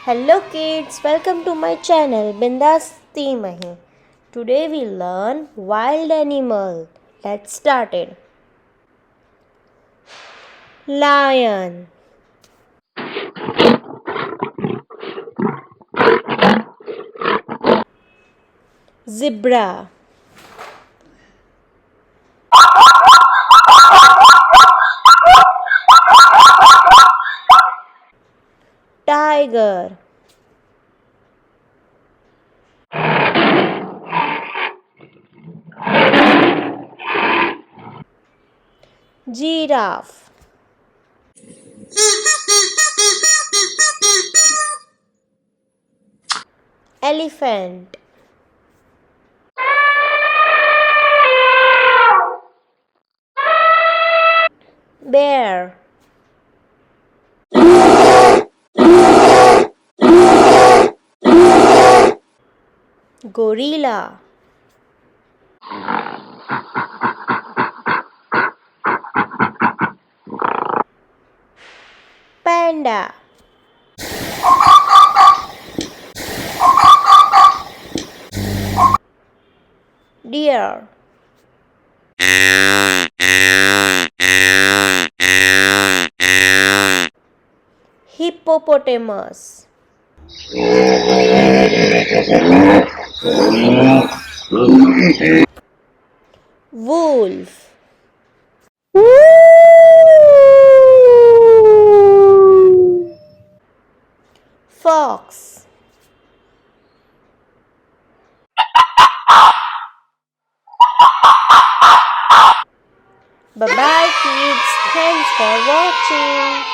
Hello kids, welcome to my channel Bindas Dhimahi. Today we learn wild animal. Let's start it. Lion, zebra, tiger, giraffe, elephant, bear, gorilla, panda, deer, hippopotamus, wolf, fox. Bye bye kids. Thanks for watching.